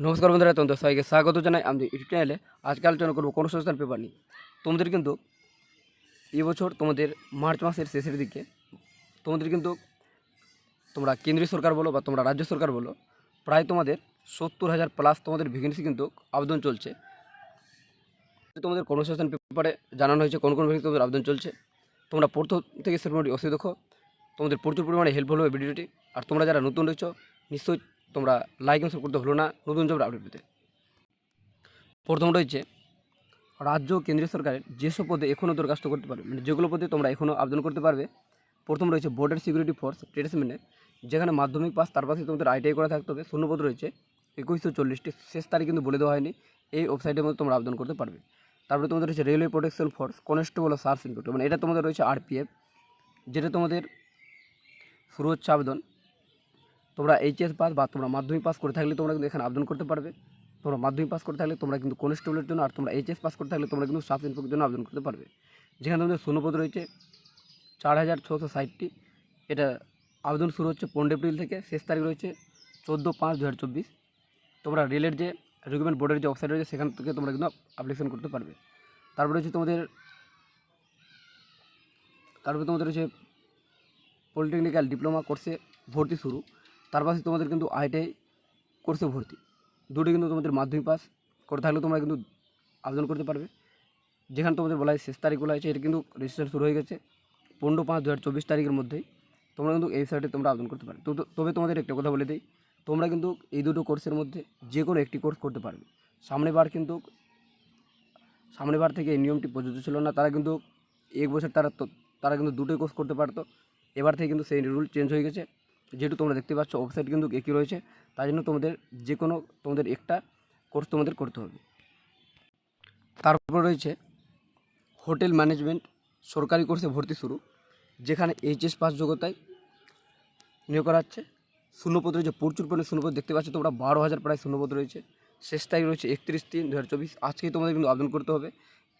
নমস্কার বন্ধুরা, তোমাদের সবাইকে স্বাগত জানাই আমাদের ইউটিউব চ্যানেলে। আজকে আলোচনা করবো কর্মসংস্থান পেপার নিয়ে। তোমাদের কিন্তু এবছর তোমাদের মার্চ মাসের শেষের দিকে তোমাদের কিন্তু তোমরা কেন্দ্রীয় সরকার বলো বা তোমরা রাজ্য সরকার বলো, প্রায় তোমাদের 70,000 প্লাস তোমাদের ভ্যাকেন্সি কিন্তু আবেদন চলছে। তোমাদের কর্মসংস্থান পেপারে জানানো হয়েছে কোন কোন ভ্যাকেন্সি তোমাদের আবেদন চলছে। তোমরা প্রথম থেকে শেষ পর্যন্ত অবশ্যই দেখো, তোমাদের প্রচুর পরিমাণে হেল্পফুল হবে ভিডিওটি। আর তোমরা যারা নতুন রয়েছো নিশ্চয়ই তোমরা লাইক এবং সাবস্ক্রাইব করতে ভুলো না নতুন জব আপডেট পেতে। প্রথম রয়েছে রাজ্য ও কেন্দ্রীয় সরকারের যেসব পদে এখনও দরখাস্ত করতে পারবে, মানে যেগুলো পদে তোমরা এখনও আবেদন করতে পারবে। প্রথম রয়েছে বর্ডার সিকিউরিটি ফোর্স ট্রেডসম্যানে, যেখানে মাধ্যমিক পাস, তার পাশে তোমাদের আইটিআই করা থাকতে হবে। শূন্যপদ রয়েছে 2140টি, শেষ তারিখ কিন্তু বলে দেওয়া হয়নি। এই ওয়েবসাইটের মধ্যে তোমরা আবেদন করতে পারবে। তারপরে তোমাদের রয়েছে রেলওয়ে প্রোটেকশন ফোর্স কনস্টেবল ও সার্চ ইন্সপেক্টর, মানে এটা তোমাদের রয়েছে আরপিএফ, যেটা তোমাদের শুরু হচ্ছে আবেদন। তোমরা এইচএস পাস বা তোমরা মাধ্যমিক পাস করে থাকলে তোমরা কিন্তু এখানে আবেদন করতে পারবে। তোমরা মাধ্যমিক পাস করে থাকলে তোমরা কিন্তু কনস্টেবলের জন্য, আর তোমরা এইচএস পাস করে থাকলে তোমরা কিন্তু সাব ইন্সপেক্টরের জন্য আবেদন করতে পারবে। যেখানে তোমাদের শূন্যপদ রয়েছে 4,660টি। এটা আবেদন শুরু হচ্ছে 15 এপ্রিল থেকে, শেষ তারিখ রয়েছে 14/5/2024। তোমরা রেলের যে রিক্রুটমেন্ট বোর্ডের যে ওয়েবসাইট রয়েছে সেখান থেকে তোমরা কিন্তু অ্যাপ্লিকেশন করতে পারবে। তারপরে তোমাদের রয়েছে পলিটেকনিক্যাল ডিপ্লোমা কোর্সে ভর্তি শুরু। তার পাশে তোমাদের কিন্তু আইটিআই কোর্সে ভর্তি, দুটি কিন্তু তোমাদের মাধ্যমিক পাস করে থাকলে তোমরা কিন্তু আবেদন করতে পারবে। যেখানে তোমাদের বলা হয় শেষ তারিখ বলা হয়েছে, এটা কিন্তু রেজিস্ট্রেশন শুরু হয়ে গেছে 15/5/2024 তারিখের মধ্যেই। তোমরা কিন্তু এই সাইটে তোমরা আবেদন করতে পারবে। তবে তোমাদের একটা কথা বলে দিই, তোমরা কিন্তু এই দুটো কোর্সের মধ্যে যে কোনো একটি কোর্স করতে পারবে। সামনেবার থেকে এই নিয়মটি প্রযোজ্য ছিল না, তারা কিন্তু এক বছর তারা কিন্তু দুটোই কোর্স করতে পারতো। এবার থেকে কিন্তু সেই রুল চেঞ্জ হয়ে গেছে। যেহেতু তোমরা দেখতে পাচ্ছ ওয়েবসাইট কিন্তু একই রয়েছে, তাই জন্য তোমাদের একটা কোর্স তোমাদের করতে হবে। তারপর রয়েছে হোটেল ম্যানেজমেন্ট সরকারি কোর্সে ভর্তি শুরু, যেখানে এইচএস পাস যোগ্যতায় নিয়োগ করা হচ্ছে। শূন্যপদ রয়েছে প্রচুর পরিমাণে শূন্যপদ দেখতে পাচ্ছ তোমরা, 12,000 প্রায় শূন্যপদ রয়েছে। শেষ তারিখ রয়েছে 31/3/2024। আজকেই তোমাদের কিন্তু আবেদন করতে হবে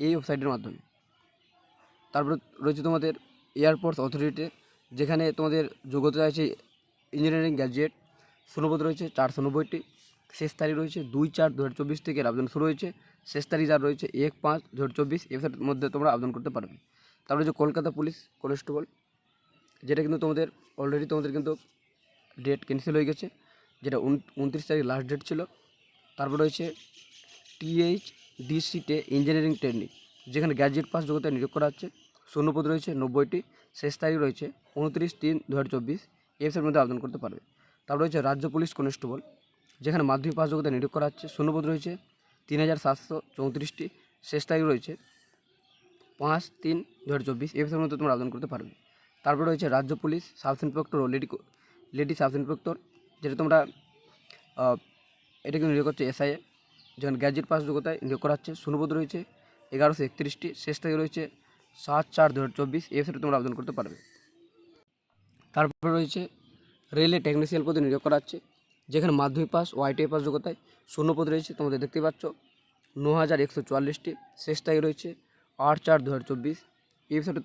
এই ওয়েবসাইটের মাধ্যমে। তারপরে রয়েছে তোমাদের এয়ারপোর্টস অথরিটি, যেখানে তোমাদের যোগ্যতা আছে ইঞ্জিনিয়ারিং গ্র্যাজুয়েট। শূন্যপদ রয়েছে 490টি, শেষ তারিখ রয়েছে 2/4/2024 থেকে আবেদন শুরু হয়েছে। শেষ তারিখ যার রয়েছে 1/5/2024। এর মধ্যে তোমরা আবেদন করতে পারবে। তারপরে রয়েছে কলকাতা পুলিশ কনস্টেবল, যেটা কিন্তু তোমাদের অলরেডি কিন্তু ডেট ক্যান্সেল হয়ে গেছে, যেটা 29 তারিখ লাস্ট ডেট ছিল। তারপর রয়েছে THDCতে ইঞ্জিনিয়ারিং ট্রেনিং, যেখানে গ্র্যাজুয়েট পাস যোগ্যতায় নিয়োগ করা হচ্ছে। শূন্যপদ রয়েছে 90টি, শেষ তারিখ রয়েছে 29/3/2024। এর মধ্যে আবেদন করতে পারবে। তারপর রয়েছে রাজ্য পুলিশ কনস্টেবল, যেখানে মাধ্যমিক পাস যোগ্যতায় নিয়োগ করা হচ্ছে। শূন্যপদ রয়েছে 3,734টি, শেষ তারিখ রয়েছে 5/3/2024। এর মধ্যে তোমরা আবেদন করতে পারবে। তারপর রয়েছে রাজ্য পুলিশ সাব ইন্সপেক্টর ও লেডি সাব ইন্সপেক্টর, যেটা তোমরা এটা কিন্তু নিয়োগ করছে SIA, যেখানে গ্র্যাজুয়েট পাস যোগ্যতায় নিয়োগ করা হচ্ছে। শূন্যপদ রয়েছে 1,131টি, শেষ তারিখ রয়েছে 7/4/2024। এর তোমরা আবেদন করতে পারবে। তারপর রয়েছে রেলে টেকনিশিয়ান পদে নিয়োগ করা হচ্ছে, যেখানে মাধ্যমিক পাস ও ITI পাস যোগ্যতায়। শূন্যপদ রয়েছে তোমাদের দেখতে পাচ্ছ 9,144টি, শেষ তারিখ রয়েছে 8/4/2024। এই ওয়েবসাইটে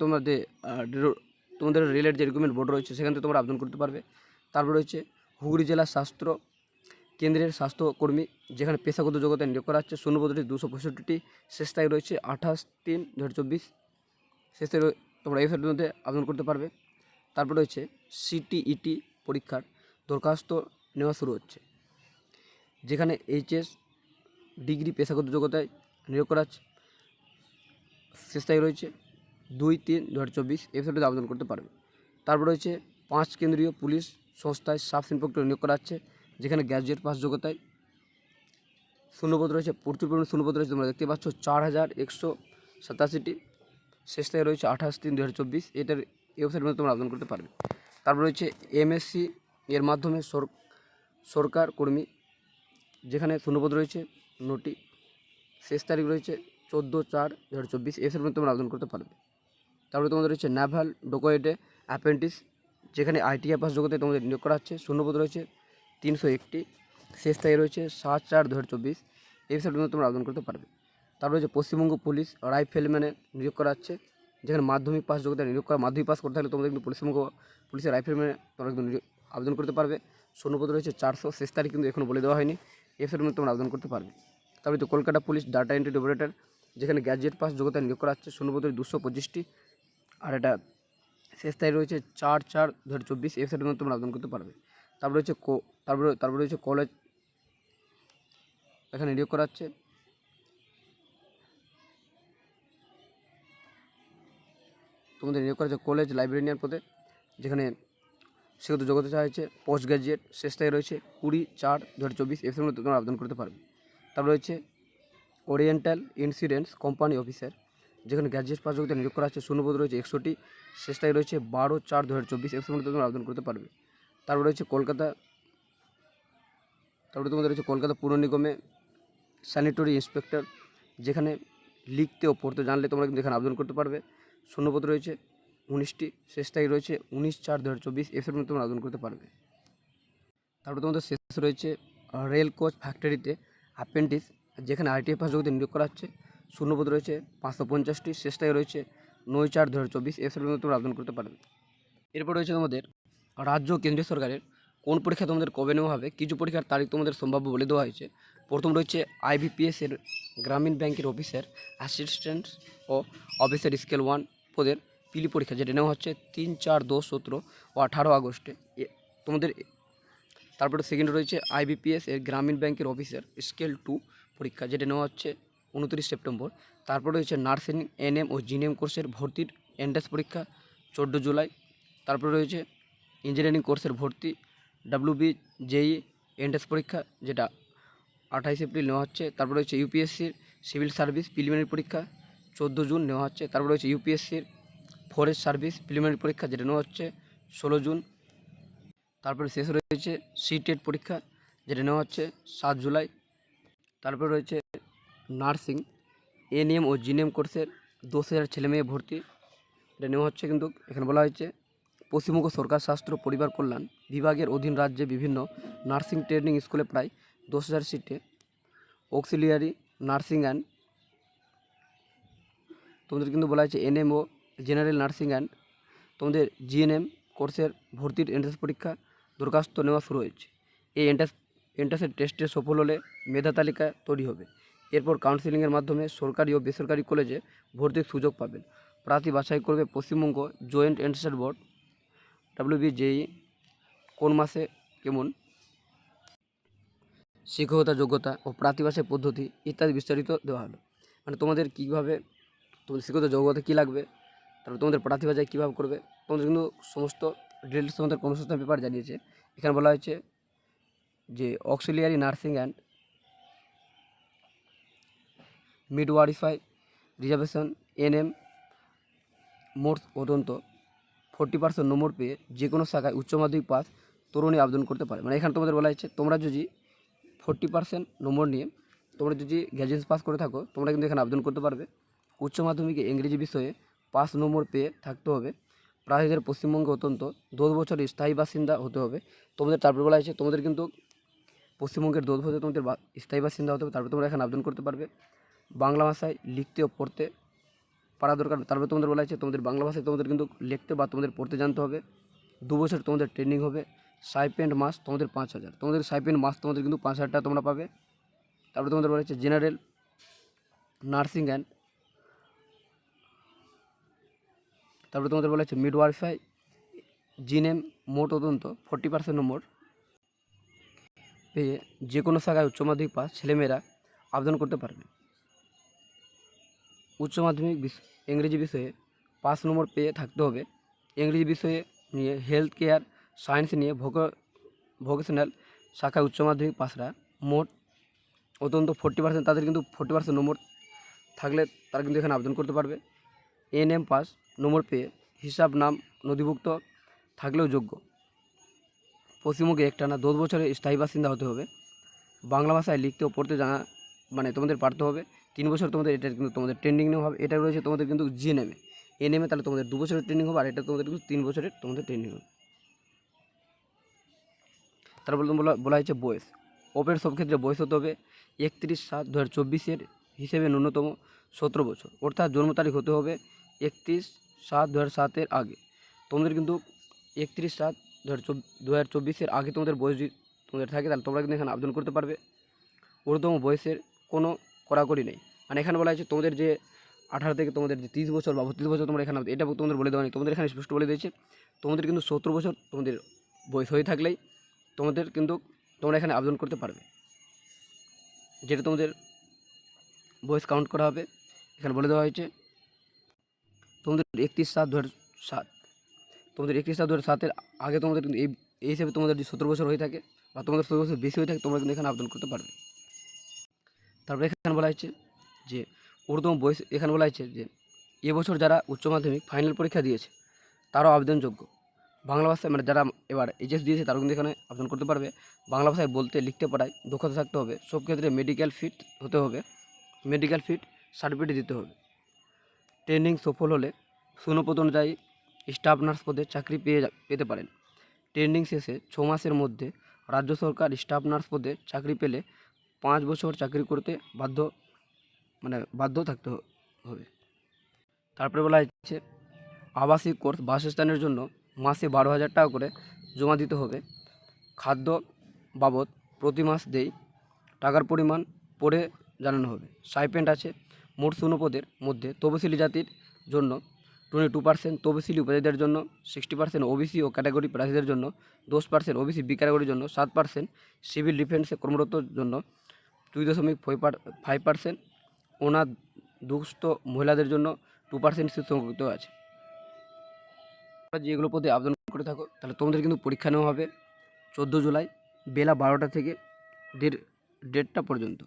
তোমাদের রেলের যে রিক্রুটমেন্ট বোর্ড রয়েছে সেখান থেকে তোমরা আবেদন করতে পারবে। তারপর রয়েছে হুগলি জেলা স্বাস্থ্য কেন্দ্রের স্বাস্থ্যকর্মী, যেখানে পেশাগত যোগ্যতায় নিয়োগ করা হচ্ছে। শূন্যপদ রয়েছে 265টি, শেষ তারিখ রয়েছে 28/3/2024। শেষ তারিখ তোমরা এই ওয়েবসাইটের মধ্যে আবেদন করতে পারবে। তারপর রয়েছে CTET পরীক্ষার দরখাস্ত নেওয়া শুরু হচ্ছে, যেখানে HS ডিগ্রি পেশাগত যোগ্যতায় নিয়োগ করা হচ্ছে। শেষ তারিখ রয়েছে 2/3/2024। ওয়েবসাইটে আবেদন করতে পারবে। তারপর রয়েছে 5 কেন্দ্রীয় পুলিশ সংস্থায় সাব ইন্সপেক্টর নিয়োগ করা হচ্ছে, যেখানে গ্র্যাজুয়েট পাস যোগ্যতায়। শূন্যপদ রয়েছে প্রচুর পরিমাণে শূন্যপদ রয়েছে, তোমরা দেখতে পাচ্ছ 4,187টি, শেষ তারিখ রয়েছে 28/3/2024। এটার ওয়েবসাইটের মধ্যে তোমরা আবেদন করতে পারবে। তারপর রয়েছে MSc এর মাধ্যমে সরকার কর্মী, যেখানে শূন্যপদ রয়েছে 9টি, শেষ তারিখ রয়েছে 14/4/2024। এর মধ্যে তোমরা আবেদন করতে পারবে। তারপরে তোমাদের রয়েছে নাভাল ডোকোয়েটে অ্যাপ্রেন্টিস, যেখানে ITI পাস যোগ্যতায় তোমাদের নিয়োগ করা হচ্ছে। শূন্যপদ রয়েছে 301টি, শেষ তারিখ রয়েছে 7/4/2024। এই মধ্যে তোমরা আবেদন করতে পারবে। তারপর রয়েছে পশ্চিমবঙ্গ পুলিশ রাইফেলম্যানে নিয়োগ করা হচ্ছে, যেখানে মাধ্যমিক পাস যোগ্যতায় নিয়োগ করা। মাধ্যমিক পাস করতে হলে তোমাদের কিন্তু পশ্চিমবঙ্গ পুলিশের রাইফেলম্যানে তোমরা কিন্তু আবেদন করতে পারবে। শূন্যপদ রয়েছে 400, শেষ তারিখ কিন্তু এখনও বলে দেওয়া হয়নি। এর মধ্যে তোমরা আবেদন করতে পারবে। তারপরে তো Kolkata police data entry operator, যেখানে গ্র্যাজুয়েট পাস যোগ্যতা নিয়োগ করা হচ্ছে, শূন্যপদে 225টি, আর এটা শেষ তারিখ রয়েছে 4/4/2024, এর মধ্যে তোমরা আবেদন করতে পারবে। তারপরে হচ্ছে তারপরে হচ্ছে কলেজ, এখানে নিয়োগ করা হচ্ছে তোমাদের নিয়োগ করা হচ্ছে কলেজ লাইব্রেরিয়ান পদে, যেখানে শিক্ষিত যোগ্যতা চাওয়া হয়েছে পোস্ট গ্র্যাজুয়েট, শেষ তারিখ রয়েছে 20/4/2024, এর মধ্যে তোমরা আবেদন করতে পারবে। তারপর রয়েছে ওরিয়েন্টাল ইন্স্যুরেন্স কোম্পানি অফিসার, যেখানে গ্র্যাজুয়েট পাস যোগ্যতা নিয়োগ করা হচ্ছে, শূন্যপদ রয়েছে 100টি, শেষ তারিখ রয়েছে 12/4/2024, এর মধ্যে তোমরা আবেদন করতে পারবে। তারপর রয়েছে তোমাদের রয়েছে কলকাতা পুর নিগমে স্যানিটারি ইন্সপেক্টর, যেখানে লিখতে ও পড়তে জানলে তোমরা কিন্তু এখানে আবেদন করতে পারবে। শূন্যপদ রয়েছে 19টি, শেষ তারিখ রয়েছে 19/4/2024, এর মধ্যে তোমরা আবেদন করতে পারবে। তারপরে তোমাদের শেষ রয়েছে রেল কোচ ফ্যাক্টরিতে অ্যাপ্রেন্টিস, যেখানে আইটিআই পাস যোগ্যতা নিয়োগ করা হচ্ছে, শূন্যপদ রয়েছে 550টি, শেষ তারিখ রয়েছে 9/4/2024, এর মধ্যে তোমরা আবেদন করতে পারবে। এরপর রয়েছে তোমাদের রাজ্য ও কেন্দ্রীয় সরকারের কোন পরীক্ষা তোমাদের কবে নেওয়া হবে, কিছু পরীক্ষার তারিখ তোমাদের সম্ভাব্য বলে দেওয়া হয়েছে। প্রথম রয়েছে IBPS এর গ্রামীণ ব্যাংকের অফিসার অ্যাসিস্ট্যান্ট ও অফিসার স্কেল 1 পদের পিলি পরীক্ষা, যেটা নেওয়া হচ্ছে 3, 4, 10, 17 ও 18 আগস্টে তোমাদের। তারপরে সেকেন্ড রয়েছে IBPS এর গ্রামীণ ব্যাংকের অফিসার স্কেল 2 পরীক্ষা, যেটা নেওয়া হচ্ছে 29 সেপ্টেম্বর। তারপরে রয়েছে নার্সিং NM ও GNM কোর্সের ভর্তির এন্ট্রান্স পরীক্ষা 14 জুলাই। তারপরে রয়েছে ইঞ্জিনিয়ারিং কোর্সের ভর্তি WB/JEE এন্ট্রান্স পরীক্ষা, যেটা 28 এপ্রিল নেওয়া হচ্ছে। তারপর রয়েছে UPSCর সিভিল সার্ভিস প্রিলিমিনারি পরীক্ষা 14 জুন নেওয়া হচ্ছে। তারপর রয়েছে UPSCর ফরেস্ট সার্ভিস প্রিলিমিনারি পরীক্ষা, যেটা নেওয়া হচ্ছে 16 জুন। তারপরে শেষ রয়েছে CTET পরীক্ষা, যেটা নেওয়া হচ্ছে 7 জুলাই। তারপরে রয়েছে নার্সিং NM ও GNM কোর্সের 10,000 ছেলেমেয়ে ভর্তি, এটা নেওয়া হচ্ছে। কিন্তু এখানে বলা হয়েছে পশ্চিমবঙ্গ সরকার স্বাস্থ্য পরিবার কল্যাণ বিভাগের অধীন রাজ্যে বিভিন্ন নার্সিং ট্রেনিং স্কুলে প্রায় 10,000 সিটে অক্সিলিয়ারি নার্সিং অ্যান্ড তোমাদের কিন্তু বলা হয়েছে NM ও জেনারেল নার্সিং অ্যান্ড তোমাদের GNM কোর্সের ভর্তির এন্ট্রান্স পরীক্ষা দরখাস্ত নেওয়া শুরু হয়েছে। এই এন্ট্রান্সের টেস্টে সফল হলে মেধা তালিকা তৈরি হবে। এরপর কাউন্সেলিংয়ের মাধ্যমে সরকারি ও বেসরকারি কলেজে ভর্তির সুযোগ পাবেন। প্রার্থী বাছাই করবে Paschimbanga joint entrance board WB/JEE। কোন মাসে কেমন শিক্ষকতা যোগ্যতা ও প্রার্থী বাছাই পদ্ধতি ইত্যাদি বিস্তারিত দেওয়া হলো। মানে তোমাদের কীভাবে তোমাদের শিক্ষকতা যোগ্যতা কী লাগবে, তারপর তোমাদের প্রার্থী বাছাই কীভাবে করবে, তোমাদের কিন্তু সমস্ত ডিটেলস তোমাদের কর্মসংস্থান পেপার জানিয়েছে। এখানে বলা হয়েছে যে auxiliary nursing and midwifery reservation NM মোট অত্যন্ত 40% নম্বর পেয়ে যে কোনো শাখায় উচ্চ মাধ্যমিক পাস তরুণী আবেদন করতে পারে। মানে এখানে তোমাদের বলা হয়েছে তোমরা যদি 40% নম্বর নিয়ে তোমরা যদি গ্র্যাজুয়েশন পাস করে থাকো, তোমরা কিন্তু এখানে আবেদন করতে পারবে। উচ্চ মাধ্যমিকে ইংরেজি বিষয়ে 5 নম্বর পেয়ে থাকতে হবে। প্রার্থীদের পশ্চিমবঙ্গে অত্যন্ত 10 বছর স্থায়ী বাসিন্দা হতে হবে। তোমাদের তারপরে বলা হয়েছে তোমাদের কিন্তু পশ্চিমবঙ্গের 10 বছর তোমাদের স্থায়ী বাসিন্দা হতে হবে, তারপরে তোমরা এখানে আবেদন করতে পারবে। বাংলা ভাষায় লিখতে ও পড়তে পারা দরকার। তারপরে তোমাদের বলা হয়েছে তোমাদের বাংলা ভাষায় তোমাদের কিন্তু লিখতে বা তোমাদের পড়তে জানতে হবে। 2 বছর তোমাদের ট্রেনিং হবে। সাইপেন্ড মাস তোমাদের 5,000, তোমাদের সাইপেন্ড মাস তোমাদের কিন্তু 5,000 টাকা তোমরা পাবে। তারপরে তোমাদের বলা হয়েছে জেনারেল নার্সিং অ্যান্ড তারপরে তোমাদের বলা হয়েছে মিডওয়াইফাই GNM মোট অত্যন্ত 40% নম্বর পেয়ে যে কোনো শাখায় উচ্চ মাধ্যমিক পাস ছেলেমেয়েরা আবেদন করতে পারবে। উচ্চ মাধ্যমিক ইংরেজি বিষয়ে 5 নম্বর পেয়ে থাকতে হবে। ইংরেজি বিষয়ে নিয়ে হেলথ কেয়ার সায়েন্স নিয়ে ভোকেশনাল শাখায় উচ্চ মাধ্যমিক পাসরা মোট অত্যন্ত 40%, তাদের কিন্তু 40% নম্বর থাকলে তারা কিন্তু এখানে আবেদন করতে পারবে। NM পাস নম্বর পেয়ে হিসাব নাম নথিভুক্ত থাকলেও যোগ্য। পশ্চিমবঙ্গে একটানা 10 বছরের স্থায়ী বাসিন্দা হতে হবে। বাংলা ভাষায় লিখতে ও পড়তে জানা মানে তোমাদের পারতে হবে। 3 বছর তোমাদের এটা কিন্তু তোমাদের ট্রেনিং নেওয়া হবে। এটা রয়েছে তোমাদের কিন্তু GNM NM তাহলে তোমাদের 2 বছরের ট্রেনিং হবে, আর এটা তোমাদের কিন্তু 3 বছরের তোমাদের ট্রেনিং হবে। তারপর বলা হয়েছে বয়স। ওপেন সব ক্ষেত্রে বয়স হতে হবে 31/7/2024 হিসেবে ন্যূনতম 17 বছর, অর্থাৎ জন্ম তারিখ হতে হবে 31/7/2007 আগে। তোমাদের কিন্তু 31/7/2024 আগে তোমাদের বয়স যদি তোমাদের থাকে তাহলে তোমরা কিন্তু এখানে আবেদন করতে পারবে। ঊর্ধ্বতম বয়সের কোনো কড়াকড়ি নেই। মানে এখানে বলা হয়েছে তোমাদের যে 18 থেকে তোমাদের যে 30 বছর বা 32 বছর তোমরা এখানে, এটা তোমাদের বলে দেওয়া নেই, তোমাদের এখানে স্পষ্ট বলে দিয়েছে তোমাদের কিন্তু 70 বছর তোমাদের বয়স হয়ে থাকলেই তোমাদের কিন্তু তোমরা এখানে আবেদন করতে পারবে, যেটা তোমাদের বয়স কাউন্ট করা হবে। এখানে বলে দেওয়া হয়েছে তোমাদের 31/7/2007, তোমাদের 31/7/2007 আগে তোমাদের কিন্তু এই হিসেবে তোমাদের যে 17 বছর হয়ে থাকে বা তোমাদের 17 বছর বেশি হয়ে থাকে তোমরা কিন্তু এখানে আবেদন করতে পারবে। তারপরে এখানে বলা হয়েছে যে ঊর্ধ্বতম বয়স, এখানে বলা হয়েছে যে এবছর যারা উচ্চ মাধ্যমিক ফাইনাল পরীক্ষা দিয়েছে তারাও আবেদনযোগ্য। বাংলা ভাষায় মানে যারা এবার এইচএস দিয়েছে তারাও কিন্তু এখানে আবেদন করতে পারবে। বাংলা ভাষায় বলতে লিখতে পারায় দক্ষতা থাকতে হবে। সব ক্ষেত্রে মেডিকেল ফিট হতে হবে, মেডিকেল ফিট সার্টিফিকেট দিতে হবে। ট্রেনিং সফল হলে শূন্যপদ অনুযায়ী স্টাফ নার্স পদে চাকরি পেতে পারেন। ট্রেনিং শেষে 6 মাসের মধ্যে রাজ্য সরকার স্টাফ নার্স পদে চাকরি পেলে 5 বছর চাকরি করতে বাধ্য থাকতে হবে। তারপরে বলা হচ্ছে আবাসিক কোর্স বাসস্থানের জন্য মাসে 12,000 টাকা করে জমা দিতে হবে। খাদ্য বাবদ প্রতি মাস দেই টাকার পরিমাণ পরে জানানো হবে। স্টাইপেন্ড আছে। মোট শূন্যপদের মধ্যে তফসিলি জাতির জন্য 22%, তফসিলি উপজাতিদের জন্য 60%, ওবিসি ও ক্যাটাগরি প্রার্থীদের জন্য 10%, ওবিসি বি ক্যাটাগরির জন্য 7%, সিভিল ডিফেন্সে কর্মরতর জন্য 2.5%, অনাথ মহিলাদের জন্য 2% সিট সংরক্ষিত আছে। তোমরা যেগুলো পদে আবেদন করে থাকো তাহলে তোমাদের কিন্তু পরীক্ষা নেওয়া হবে 14 জুলাই বেলা 12টা থেকে 1:30টা পর্যন্ত।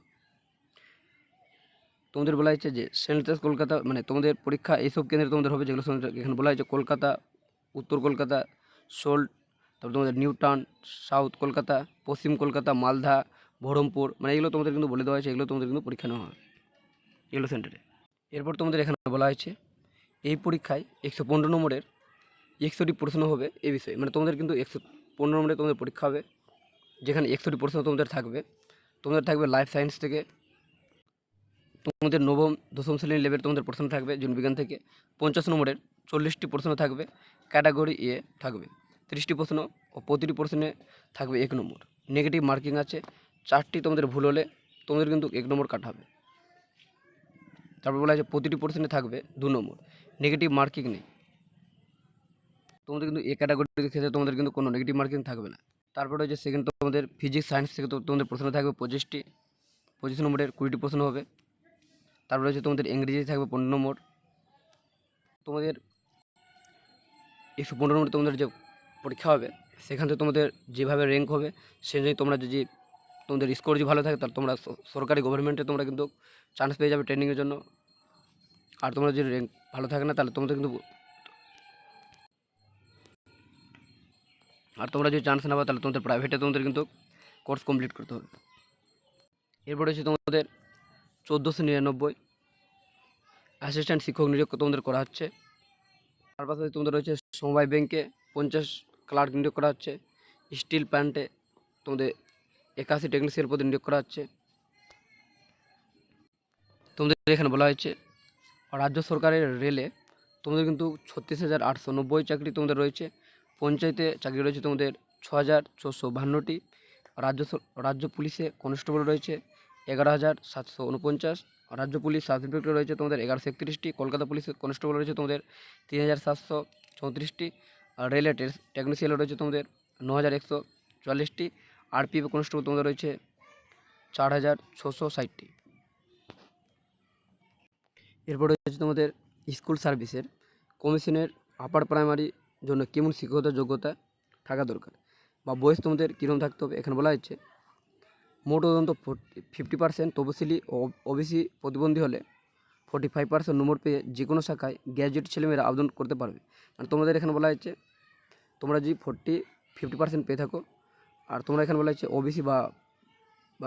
তোমাদের বলা হয়েছে যে সেন্ট্রাল কলকাতা, মানে তোমাদের পরীক্ষা এইসব কেন্দ্রে তোমাদের হবে যেগুলো এখানে বলা হয়েছে কলকাতা, উত্তর কলকাতা, সোল্ট, তারপর তোমাদের নিউ টাউন, সাউথ কলকাতা, পশ্চিম কলকাতা, মালদা, বহরমপুর, মানে এগুলো তোমাদের কিন্তু বলে দেওয়া হয়েছে, এগুলো তোমাদের কিন্তু পরীক্ষা নেওয়া হবে এগুলো সেন্টারে। এরপর তোমাদের এখানে বলা হয়েছে এই পরীক্ষায় 115 নম্বরের 100টি প্রশ্ন হবে এই বিষয়ে, মানে তোমাদের কিন্তু 115 নম্বরে তোমাদের পরীক্ষা হবে, যেখানে 100টি প্রশ্ন তোমাদের থাকবে লাইফ সায়েন্স থেকে। তোমাদের নবম দশম শ্রেণীর লেভেল তোমাদের প্রশ্ন থাকবে জীববিজ্ঞান থেকে। 50 নম্বরের 40টি প্রশ্ন থাকবে। ক্যাটাগরি এ থাকবে 30টি প্রশ্ন ও প্রতিটি প্রশ্নে থাকবে 1 নম্বর। নেগেটিভ মার্কিং আছে, 4টি তোমাদের ভুল হলে তোমাদের কিন্তু 1 নম্বর কাটা হবে। তারপর বলা হয়েছে প্রতিটি প্রশ্নে থাকবে 2 নম্বর, নেগেটিভ মার্কিং নেই। তোমাদের কিন্তু এ ক্যাটাগরির ক্ষেত্রে তোমাদের কিন্তু কোনো নেগেটিভ মার্কিং থাকবে না। তারপরে হচ্ছে সেকেন্ড তোমাদের ফিজিক্স সায়েন্স থেকে তোমাদের প্রশ্ন থাকবে 25 নম্বরের 20টি প্রশ্ন হবে। তারপরে হচ্ছে তোমাদের ইংরেজি থাকবে 15 নম্বর। তোমাদের 115 নম্বর তোমাদের যে পরীক্ষা হবে সেখান থেকে তোমাদের যেভাবে র্যাঙ্ক হবে সে অনুযায়ী তোমরা যদি তোমাদের স্কোর যদি ভালো থাকে তাহলে তোমরা সরকারি গভর্নমেন্টে তোমরা কিন্তু চান্স পেয়ে যাবে ট্রেনিংয়ের জন্য। আর তোমরা যদি র্যাঙ্ক ভালো থাকে না তাহলে তোমাদের কিন্তু যদি চান্স না পাও তাহলে তোমাদের প্রাইভেটে তোমাদের কিন্তু কোর্স কমপ্লিট করতে হবে। এরপর হচ্ছে তোমাদের 1499 অ্যাসিস্ট্যান্ট শিক্ষক নিয়োগ তোমাদের করা হচ্ছে। তার পাশাপাশি তোমাদের রয়েছে সমবায় ব্যাংকে 50 ক্লার্ক নিয়োগ করা হচ্ছে। স্টিল প্ল্যান্টে তোমাদের 81 টেকনিশিয়ান পদে নিয়োগ করা হচ্ছে। তোমাদের এখানে বলা হয়েছে রাজ্য সরকারের রেলে তোমাদের কিন্তু 36,890 চাকরি তোমাদের রয়েছে। পঞ্চায়েতে চাকরি রয়েছে তোমাদের 6,452টি। রাজ্য পুলিশে কনস্টেবল রয়েছে 11,749। রাজ্য পুলিশ সাব ইন্সপেক্টর রয়েছে তোমাদের 1131টি। কলকাতা পুলিশে কনস্টেবল রয়েছে তোমাদের 3,734টি। আর রেলে টেকনিশিয়ান রয়েছে তোমাদের 9,144টি। আরপিএফ কনস্টেবল তোমাদের রয়েছে 4,660টি। এরপর রয়েছে তোমাদের স্কুল সার্ভিসের কমিশনের আপার প্রাইমারি জন্য কেমন শিক্ষকতার যোগ্যতা থাকা দরকার বা বয়স তোমাদের কীরকম থাকতে হবে। এখানে বলা হচ্ছে মোট অন্তত 50% তফসিলি ও ওবিসি প্রতিবন্ধী হলে 45% নম্বর পেয়ে যে কোনো শাখায় গ্র্যাজুয়েট ছেলেমেয়েরা আবেদন করতে পারবে। আর তোমাদের এখানে বলা হচ্ছে তোমরা যদি 50% পেয়ে থাকো, আর তোমরা এখানে বলা হচ্ছে ওবিসি বা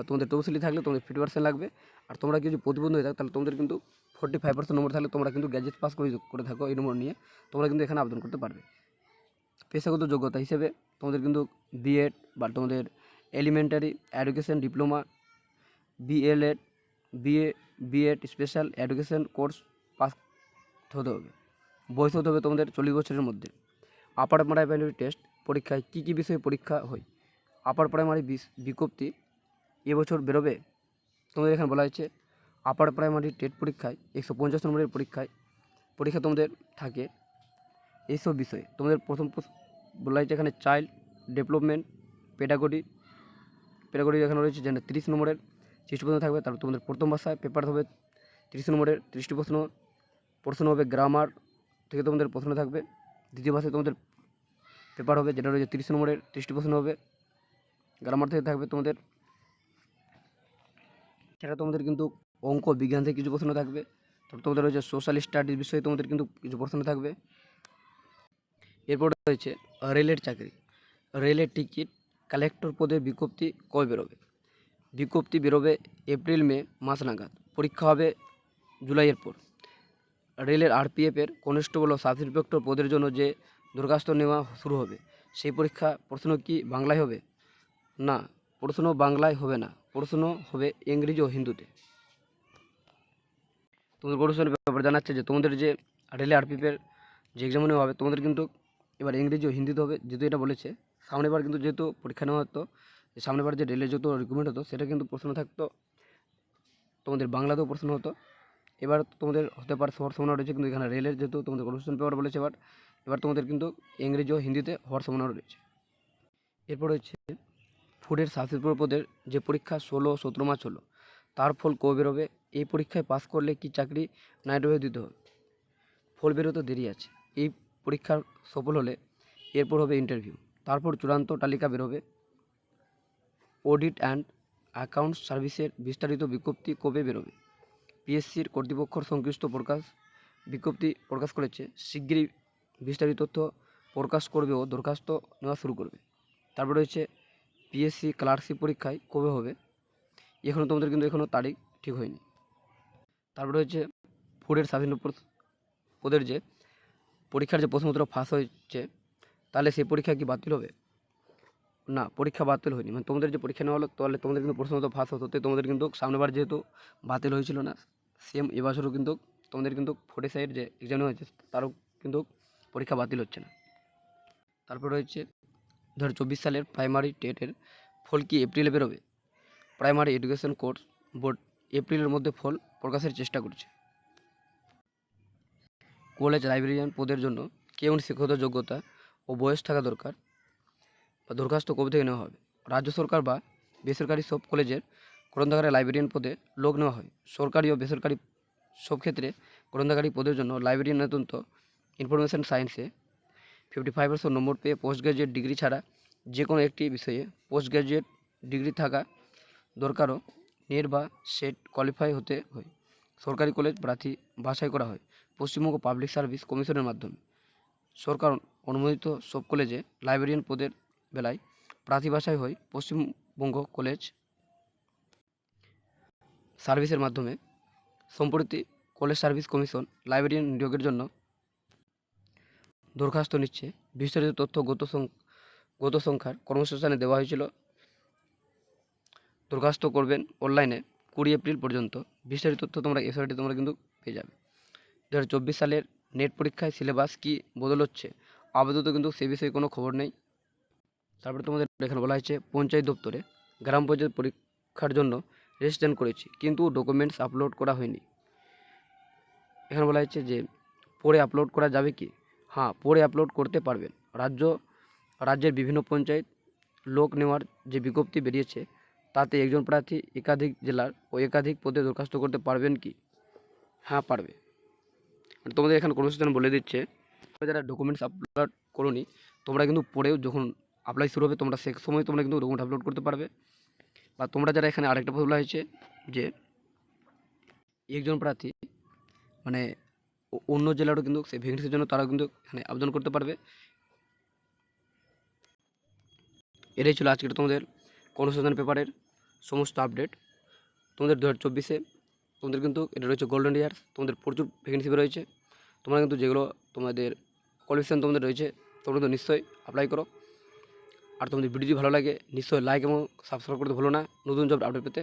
তোমাদের তফসিলি থাকলে তোমাদের 50% লাগবে। আর তোমরা কিছু প্রতিবন্ধী হয়ে থাকো তাহলে তোমাদের কিন্তু 45% নম্বর থাকলে তোমরা কিন্তু গ্র্যাজুয়েট পাস করে থাকো এই নম্বর নিয়ে তোমরা কিন্তু এখানে আবেদন করতে পারবে। পেশাগত যোগ্যতা হিসেবে তোমাদের কিন্তু বিএড বা তোমাদের elementary education diploma, BElEd, BEd special education course pass হতে হবে। বয়স হতে হবে তোমাদের 40 বছরের মধ্যে। আপার প্রাইমারি টেস্ট পরীক্ষায় কী বিষয়ে পরীক্ষা হয়। আপার প্রাইমারি বিজ্ঞপ্তি এবছর বেরোবে তোমাদের এখানে বলা হয়েছে আপার প্রাইমারি টেট পরীক্ষায় 150 নম্বরের পরীক্ষা তোমাদের থাকে এইসব বিষয়ে। তোমাদের প্রথম বলা হয়েছে এখানে চাইল্ড ডেভেলপমেন্ট, পেডাগোজি এখানে রয়েছে যেন 30 নম্বরের 30টি প্রশ্ন থাকবে। তারপর তোমাদের প্রথম ভাষায় পেপার হবে 30 নম্বরের 30টি প্রশ্ন হবে। গ্রামার থেকে তোমাদের প্রশ্ন থাকবে। দ্বিতীয় ভাষায় তোমাদের পেপার হবে যেটা রয়েছে 30 নম্বরের 30টি প্রশ্ন হবে। গ্রামার থেকে থাকবে তোমাদের, সেটা তোমাদের কিন্তু অঙ্ক বিজ্ঞান থেকে কিছু প্রশ্ন থাকবে। তারপর তোমাদের রয়েছে সোশ্যাল স্টাডিজ বিষয়ে তোমাদের কিন্তু কিছু প্রশ্ন থাকবে। এরপর রয়েছে রেলের চাকরি, রেলের টিকিট কালেক্টর পদের বিজ্ঞপ্তি কবে বেরোবে? বিজ্ঞপ্তি বেরোবে এপ্রিল মে মাস নাগাদ। পরীক্ষা হবে জুলাইয়ের পর। রেলের আরপিএফের কনস্টেবল ও সাব ইন্সপেক্টর পদের জন্য যে দরখাস্ত নেওয়া শুরু হবে, সেই পরীক্ষা প্রশ্ন কি বাংলায় হবে? না, প্রশ্ন বাংলায় হবে না, প্রশ্ন হবে ইংরেজি ও হিন্দিতে। তোমাদের কোশ্চেনের ব্যাপারে জানাচ্ছে যে তোমাদের যে রেলে আরপিএফের যে এক্সাম নেওয়া হবে তোমাদের কিন্তু এবার ইংরেজি ও হিন্দিতে হবে, যেহেতু এটা বলেছে। সামনেবার কিন্তু যেহেতু পরীক্ষা নেওয়া হতো, সামনেবার যে রেলের যত রিক্রুটমেন্ট হতো সেটা কিন্তু প্রশ্ন থাকতো তোমাদের বাংলাতেও প্রশ্ন হতো। এবার তোমাদের হতে পারে হওয়ার সম্ভাবনা রয়েছে, কিন্তু এখানে রেলের যেহেতু তোমাদের কোশ্চেন পেপার বলেছে এবার তোমাদের কিন্তু ইংরেজি ও হিন্দিতে হওয়ার সম্ভাবনা রয়েছে। এরপর হচ্ছে ফুডের সাবসিডিউর পদের যে পরীক্ষা 16-17 মার্চ হলো, তার ফল কবে বেরোবে? এই পরীক্ষায় পাস করলে কি চাকরি নাইটভাবে দিতে হবে? ফল বেরোতে দেরি আছে। এই পরীক্ষার সফল হলে এরপর হবে ইন্টারভিউ, তারপর চূড়ান্ত তালিকা বেরোবে। অডিট অ্যান্ড অ্যাকাউন্টস সার্ভিসের বিস্তারিত বিজ্ঞপ্তি কবে বেরোবে? পিএসসির কর্তৃপক্ষ সংশ্লিষ্ট বিজ্ঞপ্তি প্রকাশ করেছে, শিগগিরই বিস্তারিত তথ্য প্রকাশ করবে ও দরখাস্ত নেওয়া শুরু করবে। তারপর রয়েছে পিএসসি ক্লার্কশিপ পরীক্ষায় কবে হবে? এখনও তোমাদের কিন্তু এখনও তারিখ ঠিক হয়নি। তারপরে হচ্ছে ফুডের স্বাধীন পদের যে পরীক্ষার যে প্রশ্নপত্র ফাঁস হয়েছে, তাহলে সেই পরীক্ষা কি বাতিল হবে? না, পরীক্ষা বাতিল হয়নি। মানে তোমাদের যে পরীক্ষা নেওয়া হলো তাহলে তোমাদের কিন্তু প্রশ্নপত্র ফাঁস হতে তোমাদের কিন্তু সামনেবার যেহেতু বাতিল হয়েছিল না, সেম এবছরও কিন্তু তোমাদের কিন্তু 45 যে এক্সাম হয়েছে তারও কিন্তু পরীক্ষা বাতিল হচ্ছে না। তারপর রয়েছে 2024 সালের প্রাইমারি টেটের ফল কি এপ্রিলে বেরোবে? প্রাইমারি এডুকেশন কোর্স বোর্ড এপ্রিলের মধ্যে ফল প্রকাশের চেষ্টা করছে। কলেজ লাইব্রেরিয়ান পদের জন্য কেমন শিক্ষাগত যোগ্যতা ও বয়স থাকা দরকার বা দরখাস্ত কবে থেকে নেওয়া হবে? রাজ্য সরকার বা বেসরকারি সব কলেজের গ্রন্থাগারে লাইব্রেরিয়ান পদে লোক নেওয়া হয়। সরকারি ও বেসরকারি সব ক্ষেত্রে গ্রন্থাগারিক পদের জন্য লাইব্রেরিয়ান অত্যন্ত ইনফরমেশন সায়েন্সে 55% নম্বর পেয়ে পোস্ট গ্রাজুয়েট ডিগ্রি ছাড়া যে কোনো একটি বিষয়ে পোস্ট গ্রাজুয়েট ডিগ্রি থাকা দরকারও নেট বা সেট কোয়ালিফাই হতে হয়। সরকারি কলেজ প্রার্থী বাছাই করা হয় পশ্চিমবঙ্গ পাবলিক সার্ভিস কমিশনের মাধ্যমে। সরকার অনুমোদিত সব কলেজে লাইব্রেরিয়ান পদের বেলায় প্রার্থী বাছাই হয় পশ্চিমবঙ্গ কলেজ সার্ভিসের মাধ্যমে। সম্প্রতি কলেজ সার্ভিস কমিশন লাইব্রেরিয়ান নিয়োগের জন্য দরখাস্ত নিচ্ছে। বিস্তারিত তথ্য গত সংখ্যার কর্মসংস্থানে দেওয়া হয়েছিল। দরখাস্ত করবেন অনলাইনে 20 এপ্রিল পর্যন্ত। বিস্তারিত তথ্য তোমরা এসআইটি তোমরা কিন্তু পেয়ে যাবে। 2024 সালের নেট পরীক্ষায় সিলেবাস কি বদল হচ্ছে? আপাতত কিন্তু সে বিষয়ে কোনো খবর নেই। তারপরে তোমাদের এখানে বলা হয়েছে পঞ্চায়েত দপ্তরে গ্রাম পঞ্চায়েত পরীক্ষার জন্য রেজিস্ট্রেশন করেছি কিন্তু ডকুমেন্টস আপলোড করা হয়নি। এখানে বলা হয়েছে যে পরে আপলোড করা যাবে কি? হ্যাঁ, পরে আপলোড করতে পারবেন। রাজ্যের বিভিন্ন পঞ্চায়েত লোক নেওয়ার যে বিজ্ঞপ্তি বেরিয়েছে তাতে একজন প্রার্থী একাধিক জেলার ও একাধিক পদে দরখাস্ত করতে পারবেন কি? হ্যাঁ, পারবে। মানে তোমাদের এখানে কর্মসংস্থান বলে দিচ্ছে তোমরা যারা ডকুমেন্টস আপলোড করোনি তোমরা কিন্তু পরেও যখন অ্যাপ্লাই শুরু হবে তোমরা সে সময় তোমরা কিন্তু ডকুমেন্ট আপলোড করতে পারবে। বা তোমরা যারা এখানে আরেকটা বলা হয়েছে যে একজন প্রার্থী মানে অন্য জেলারও কিন্তু সেই ভ্যাকেন্সির জন্য তারাও কিন্তু এখানে আবেদন করতে পারবে। এটাই ছিল আজকের তোমাদের কর্মসংস্থান পেপারের সমস্ত আপডেট। তোমাদের 2024-এ তোমাদের কিন্তু এটা রয়েছে গোল্ডেন ইয়ার, তোমাদের প্রচুর ভ্যাকেন্সি রয়েছে। তোমরা কিন্তু যেগুলো তোমাদের কোয়ালিফিকেশান তোমাদের রয়েছে তোমরা তো নিশ্চয়ই অ্যাপ্লাই করো। আর তোমাদের ভিডিও যদি ভালো লাগে নিশ্চয়ই লাইক এবং সাবস্ক্রাইব করতে ভুলো না নতুন জব আপডেট পেতে।